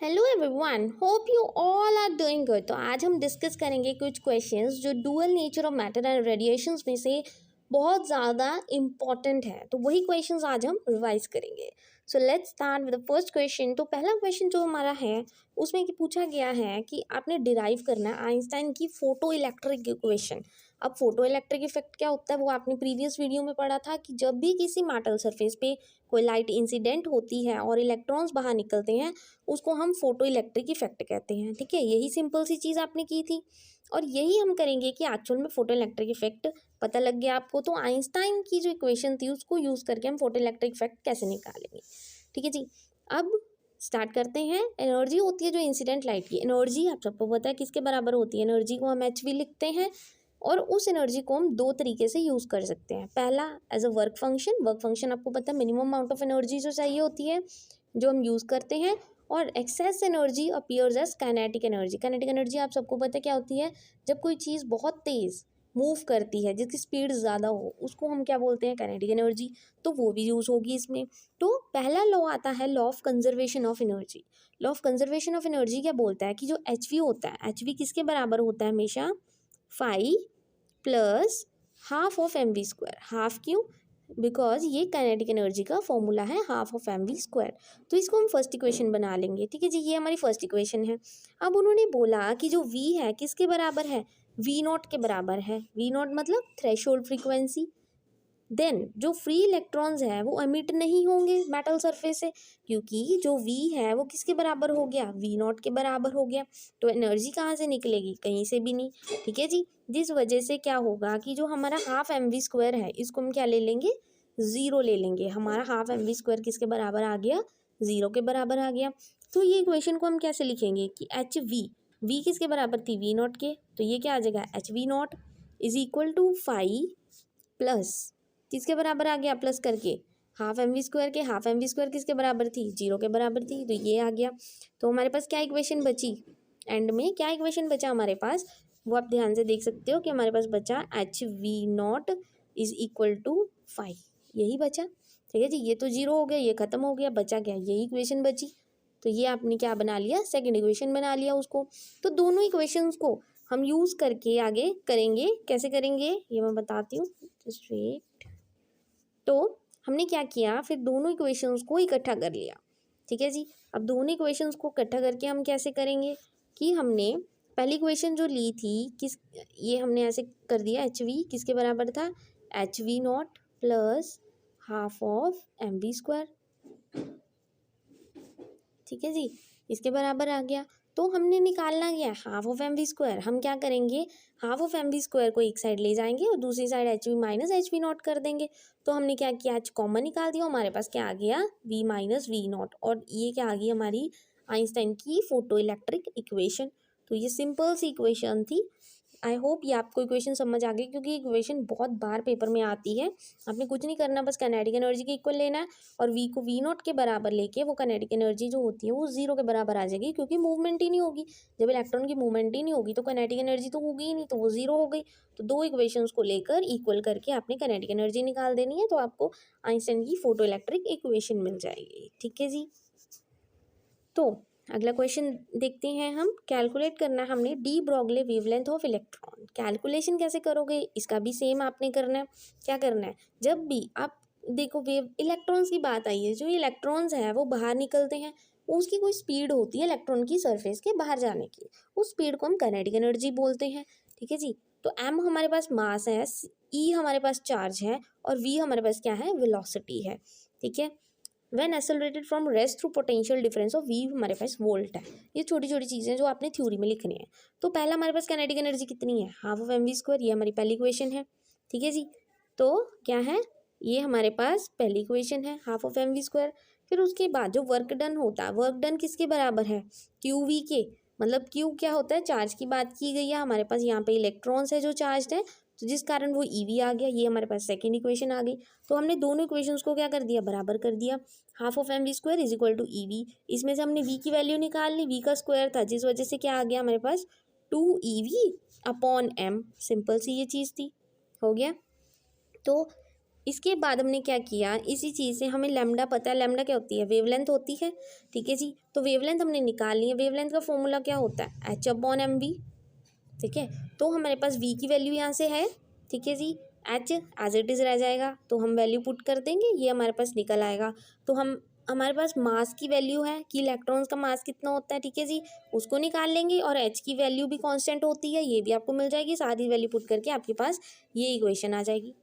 Hello everyone, hope you all are doing good. तो आज हम डिस्कस करेंगे कुछ क्वेश्चंस जो dual nature of matter and radiations में से बहुत ज़्यादा इम्पॉर्टेंट है। तो वही क्वेश्चंस आज हम रिवाइज करेंगे। So let's start with the first question. तो पहला क्वेश्चन जो हमारा है उसमें कि पूछा गया है कि आपने डिराइव करना है आइंस्टाइन की फोटो इलेक्ट्रिक इक्वेशन। अब फोटो इलेक्ट्रिक इफेक्ट क्या होता है वो आपने प्रीवियस वीडियो में पढ़ा था कि जब भी किसी मेटल सरफेस पे कोई लाइट इंसिडेंट होती है और इलेक्ट्रॉन्स बाहर निकलते हैं उसको हम फोटो इलेक्ट्रिक इफेक्ट कहते हैं। ठीक है, यही सिंपल सी चीज़ आपने की थी और यही हम करेंगे कि एक्चुअल में फोटो इलेक्ट्रिक इफेक्ट पता लग गया आपको। तो आइंस्टाइन की जो इक्वेशन थी उसको यूज़ करके हम फोटो इलेक्ट्रिक इफेक्ट कैसे निकालेंगे। ठीक है जी, अब स्टार्ट करते हैं। एनर्जी होती है जो इंसिडेंट लाइट की एनर्जी, आप सबको पता है किसके बराबर होती है। एनर्जी को हम HV लिखते हैं और उस एनर्जी को हम दो तरीके से यूज़ कर सकते हैं। पहला as a work function. Work function आपको पता है मिनिमम अमाउंट ऑफ एनर्जी जो चाहिए होती है जो हम यूज़ करते हैं। और excess energy appears as kinetic energy. Kinetic energy आप सबको पता है क्या होती है, जब कोई चीज़ बहुत तेज़ मूव करती है जिसकी स्पीड ज़्यादा हो उसको हम क्या बोलते हैं, काइनेटिक एनर्जी। तो वो भी यूज़ होगी इसमें। तो पहला लॉ आता है law of conservation of energy. Law of conservation of energy क्या बोलता है कि जो HV होता है, HV किसके बराबर होता है हमेशा, phi plus half of mv²। Half क्यों, बिकॉज ये काइनेटिक एनर्जी का फॉर्मूला है हाफ ऑफ mv²। तो इसको हम फर्स्ट इक्वेशन बना लेंगे। ठीक है जी, ये हमारी फर्स्ट इक्वेशन है। अब उन्होंने बोला कि जो v है किसके बराबर है, V0 के बराबर है। V0 मतलब थ्रेशोल्ड फ्रीक्वेंसी। देन जो फ्री इलेक्ट्रॉन्स है वो एमिट नहीं होंगे मेटल सरफेस से, क्योंकि जो V है वो किसके बराबर हो गया, V0 के बराबर हो गया। तो एनर्जी कहाँ से निकलेगी, कहीं से भी नहीं। ठीक है जी, जिस वजह से क्या होगा कि जो हमारा हाफ mv² है इसको हम क्या ले लेंगे, ज़ीरो ले लेंगे। हमारा हाफ mv² किसके बराबर आ गया, ज़ीरो के बराबर आ गया। तो ये इक्वेशन को हम कैसे लिखेंगे कि V किसके बराबर थी, V0 के। तो ये क्या आ जाएगा, HV0 is equal to phi plus किसके बराबर आ गया, प्लस करके हाफ mv² के। हाफ mv² किसके बराबर थी, जीरो के बराबर थी। तो ये आ गया। तो हमारे पास क्या इक्वेशन बची, एंड में क्या इक्वेशन बचा हमारे पास, वो आप ध्यान से देख सकते हो कि हमारे पास बचा HV0 इज इक्वल टू 5। यही बचा। ठीक है जी, ये तो जीरो हो गया, ये खत्म हो गया, बचा क्या, यही इक्वेशन बची। तो ये आपने क्या बना लिया, सेकंड इक्वेशन बना लिया उसको। तो दोनों इक्वेशंस को हम यूज़ करके आगे करेंगे। कैसे करेंगे ये मैं बताती हूँ, जस्ट वेट। तो हमने क्या किया, फिर दोनों इक्वेशंस को इकट्ठा कर लिया। ठीक है जी, अब दोनों इक्वेशंस को इकट्ठा करके हम कैसे करेंगे कि हमने पहली इक्वेशन जो ली थी किस, ये हमने ऐसे कर दिया, HV किसके बराबर था, HV0 plus half of mv²। ठीक है जी, इसके बराबर आ गया। तो हमने निकालना क्या, हाफ ऑफ mv²। हम क्या करेंगे, हाफ ऑफ mv² को एक साइड ले जाएंगे और दूसरी साइड HV माइनस HV0 कर देंगे। तो हमने क्या किया, आज कॉमन निकाल दिया, हमारे पास क्या आ गया, V माइनस V0। और ये क्या आ गई हमारी आइंस्टाइन की फोटो इलेक्ट्रिक इक्वेशन। तो ये सिंपल सी इक्वेशन थी। आई होप ये आपको इक्वेशन समझ आ गई, क्योंकि इक्वेशन बहुत बार पेपर में आती है। आपने कुछ नहीं करना, बस काइनेटिक एनर्जी के इक्वल लेना है और V को V0 के बराबर लेके वो काइनेटिक एनर्जी जो होती है वो ज़ीरो के बराबर आ जाएगी, क्योंकि मूवमेंट ही नहीं होगी। जब इलेक्ट्रॉन की मूवमेंट ही नहीं होगी तो काइनेटिक एनर्जी तो होगी ही नहीं, तो वो ज़ीरो हो गई। तो दो इक्वेशंस को लेकर इक्वल करके आपने काइनेटिक एनर्जी निकाल देनी है, तो आपको आइंस्टाइन की फोटो इलेक्ट्रिक इक्वेशन मिल जाएगी। ठीक है जी, तो अगला क्वेश्चन देखते हैं हम। कैलकुलेट करना है हमने de Broglie wavelength of electron. Calculation कैसे करोगे, इसका भी सेम आपने करना है। क्या करना है, जब भी आप देखो वेव इलेक्ट्रॉन्स की बात आई है, जो इलेक्ट्रॉन्स है वो बाहर निकलते हैं, उसकी कोई स्पीड होती है इलेक्ट्रॉन की सरफेस के बाहर जाने की, उस स्पीड को हम काइनेटिक एनर्जी बोलते हैं। ठीक है जी, तो m हमारे पास मास है, E हमारे पास चार्ज है और v हमारे पास क्या है, वेलोसिटी है। ठीक है, when accelerated from rest through potential difference of V हमारे पास वोल्ट है। ये छोटी छोटी चीज़ें जो आपने थ्योरी में लिखनी है। तो पहला हमारे पास काइनेटिक एनर्जी कितनी है, हाफ ऑफ mv²। ये हमारी पहली इक्वेशन है। ठीक है जी, तो क्या है, ये हमारे पास पहली इक्वेशन है, हाफ ऑफ mv²। फिर उसके बाद जो वर्क डन होता है, वर्क डन किसके बराबर है, QV के। मतलब Q क्या होता है, चार्ज की बात की गई है, हमारे पास यहाँ पे इलेक्ट्रॉन्स है जो चार्ज है, तो जिस कारण वो EV आ गया। ये हमारे पास सेकेंड इक्वेशन आ गई। तो हमने दोनों इक्वेशंस को क्या कर दिया, बराबर कर दिया। Half of mv² is equal to EV। इसमें से हमने V की वैल्यू निकाल ली, V का स्क्वायर था, जिस वजह से क्या आ गया हमारे पास, 2EV अपॉन m। सिंपल सी ये चीज़ थी, हो गया। तो इसके बाद हमने क्या किया, इसी चीज़ से हमें लैम्डा पता है, लैम्डा क्या होती है, वेवलेंथ होती है, ठीक है जी। तो वेवलेंथ हमने निकाल ली है, वेवलेंथ का फॉर्मूला क्या होता है, h/mv, ठीक है। तो हमारे पास v की वैल्यू यहाँ से है, ठीक है जी, h एज इट इज़ रह जाएगा, तो हम वैल्यू पुट कर देंगे, ये हमारे पास निकल आएगा। तो हमारे पास मास की वैल्यू है कि इलेक्ट्रॉन्स का मास कितना होता है, ठीक है जी, उसको निकाल लेंगे, और h की वैल्यू भी कांस्टेंट होती है, ये भी आपको मिल जाएगी, सारी वैल्यू पुट करके आपके पास ये इक्वेशन आ जाएगी,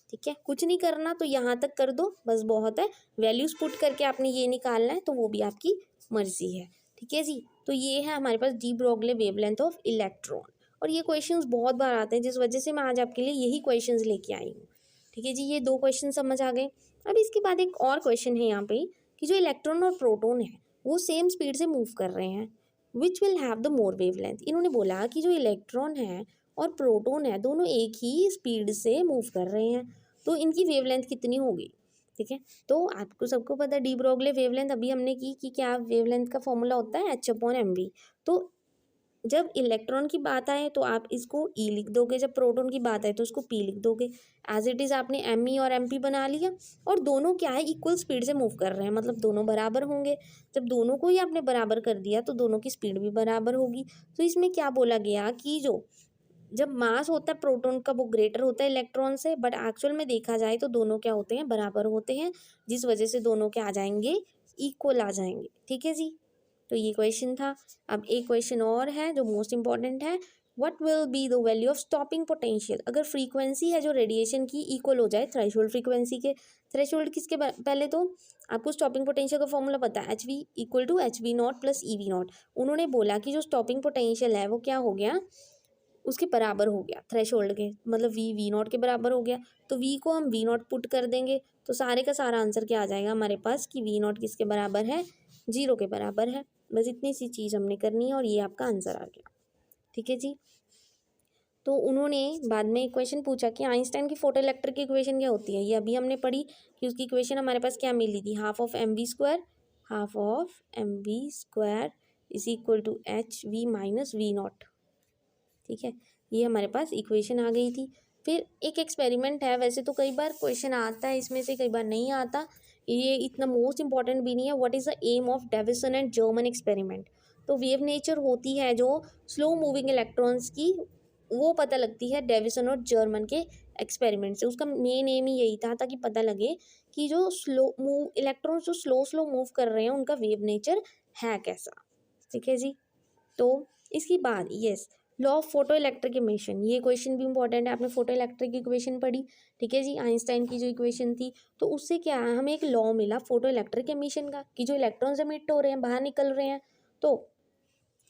ठीक है। कुछ नहीं करना, तो यहाँ तक कर दो, बस बहुत है। वैल्यूज पुट करके आपने ये निकालना है, तो वो भी आपकी मर्जी है, ठीक है जी। तो ये है हमारे पास de Broglie wavelength of electron, और ये क्वेश्चंस बहुत बार आते हैं, जिस वजह से मैं आज आपके लिए यही क्वेश्चंस लेके आई हूँ, ठीक है जी। ये 2 क्वेश्चन समझ आ गए। अब इसके बाद एक और क्वेश्चन है यहाँ पे कि जो इलेक्ट्रॉन और प्रोटॉन है वो सेम स्पीड से मूव कर रहे हैं, which will have the more wavelength. इन्होंने बोला कि जो इलेक्ट्रॉन है और प्रोटॉन है दोनों एक ही स्पीड से मूव कर रहे हैं, तो इनकी वेवलेंथ कितनी होगी, ठीक है। तो आपको सबको पता है डी ब्रोगली वेवलेंथ अभी हमने की कि क्या वेवलेंथ का फॉर्मूला होता है h/mv। तो जब इलेक्ट्रॉन की बात आए तो आप इसको ई लिख दोगे, जब प्रोटॉन की बात आए तो उसको पी लिख दोगे, एज इट इज़ आपने एम ई और एम पी बना लिया। और दोनों क्या है, इक्वल स्पीड से मूव कर रहे हैं, मतलब दोनों बराबर होंगे। जब दोनों को ही आपने बराबर कर दिया तो दोनों की स्पीड भी बराबर होगी। तो इसमें क्या बोला गया कि जब मास होता है प्रोटॉन का वो ग्रेटर होता है इलेक्ट्रॉन से, बट एक्चुअल में देखा जाए तो दोनों क्या होते हैं, बराबर होते हैं, जिस वजह से दोनों क्या आ जाएंगे, इक्वल आ जाएंगे, ठीक है जी। तो ये क्वेश्चन था। अब एक क्वेश्चन और है जो मोस्ट इंपॉर्टेंट है, what will be the value of stopping potential, अगर फ्रीक्वेंसी है जो रेडिएशन की इक्वल हो जाए थ्रेशोल्ड फ्रीक्वेंसी के। थ्रेशोल्ड किसके पहले तो आपको स्टॉपिंग पोटेंशियल का फॉर्मूला पता है, HV equal to HV0 plus EV0। उन्होंने बोला कि जो स्टॉपिंग पोटेंशियल है वो क्या हो गया, उसके बराबर हो गया थ्रेशोल्ड के, मतलब V0 के बराबर हो गया। तो V को हम V0 पुट कर देंगे, तो सारे का सारा आंसर क्या आ जाएगा हमारे पास कि V0 किसके बराबर है, 0 के बराबर है। बस इतनी सी चीज़ हमने करनी है और ये आपका आंसर आ गया, ठीक है जी। तो उन्होंने बाद में एक क्वेश्चन पूछा कि आइंस्टाइन की फोटो इलेक्ट्रिक की इक्वेशन क्या होती है, ये अभी हमने पढ़ी कि उसकी इक्वेशन हमारे पास क्या मिली थी, half of mv² is equal to HV minus V0, ठीक है। ये हमारे पास इक्वेशन आ गई थी। फिर एक एक्सपेरिमेंट है, वैसे तो कई बार क्वेश्चन आता है इसमें से, कई बार नहीं आता, ये इतना मोस्ट इंपॉर्टेंट भी नहीं है। What is the aim of Davisson and German experiment. तो वेव नेचर होती है जो स्लो मूविंग इलेक्ट्रॉन्स की, वो पता लगती है डेविसन और जर्मन के एक्सपेरिमेंट से। उसका मेन एम ही यही था, ताकि पता लगे कि जो स्लो मूव इलेक्ट्रॉन्स जो स्लो मूव कर रहे हैं उनका वेव नेचर है कैसा, ठीक है जी। तो इसके बाद yes, law of photo electric emission, ये क्वेश्चन भी इंपॉर्टेंट है। आपने फोटो इलेक्ट्रिक इक्वेशन पढ़ी, ठीक है जी, आइंस्टाइन की जो इक्वेशन थी, तो उससे क्या है, हमें एक लॉ मिला फोटो इलेक्ट्रिक इमिशन का कि जो इलेक्ट्रॉन्स एमिट हो रहे हैं, बाहर निकल रहे हैं। तो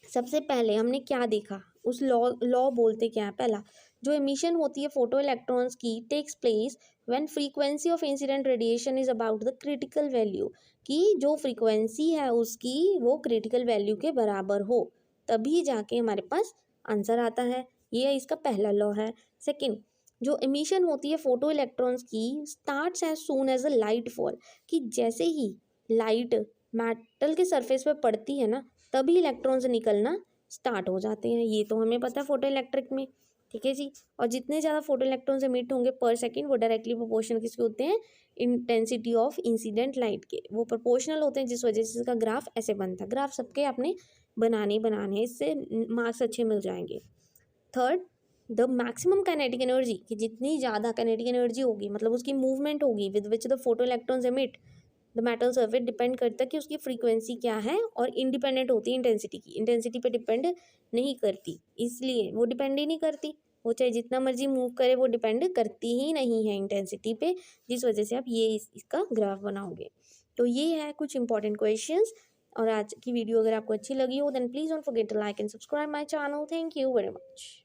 सबसे पहले हमने क्या देखा, उस लॉ बोलते क्या है, पहला जो एमिशन होती है फोटो इलेक्ट्रॉन्स की takes place when frequency of incident radiation is about the critical value, कि जो फ्रीक्वेंसी है उसकी वो क्रिटिकल वैल्यू के बराबर हो, तभी जाके हमारे पास आंसर आता है। ये इसका पहला लॉ है। सेकंड, जो एमिशन होती है फोटो इलेक्ट्रॉन्स की starts as soon as a light fall, कि जैसे ही लाइट मेटल के सरफेस पे पड़ती है ना, तभी इलेक्ट्रॉन्स निकलना स्टार्ट हो जाते हैं। ये तो हमें पता है फोटो इलेक्ट्रिक में, ठीक है जी। और जितने ज़्यादा फोटो इलेक्ट्रॉन्स एमिट होंगे पर सेकंड, वो डायरेक्टली प्रोपोर्शनल किसके होते हैं, इंटेंसिटी ऑफ इंसिडेंट लाइट के, वो प्रोपोर्शनल होते हैं, जिस वजह से इसका ग्राफ ऐसे बनता है। ग्राफ सबके आपने बनाने इससे मार्क्स अच्छे मिल जाएंगे। Third, the maximum kinetic energy, कि जितनी ज़्यादा काइनेटिक एनर्जी होगी, मतलब उसकी मूवमेंट होगी with which the photo electrons emit the metal surface, depend करता है कि उसकी फ्रीक्वेंसी क्या है, और इंडिपेंडेंट होती है इंटेंसिटी की, इंटेंसिटी पे डिपेंड नहीं करती, इसलिए वो डिपेंड ही नहीं करती, वो चाहे जितना मर्जी मूव करे वो डिपेंड करती ही नहीं है इंटेंसिटी पे, जिस वजह से आप ये इसका ग्राफ बनाओगे। तो ये है कुछ इंपॉर्टेंट क्वेश्चंस। और आज की वीडियो अगर आपको अच्छी लगी हो then please don't forget to like and subscribe my channel. Thank you very much.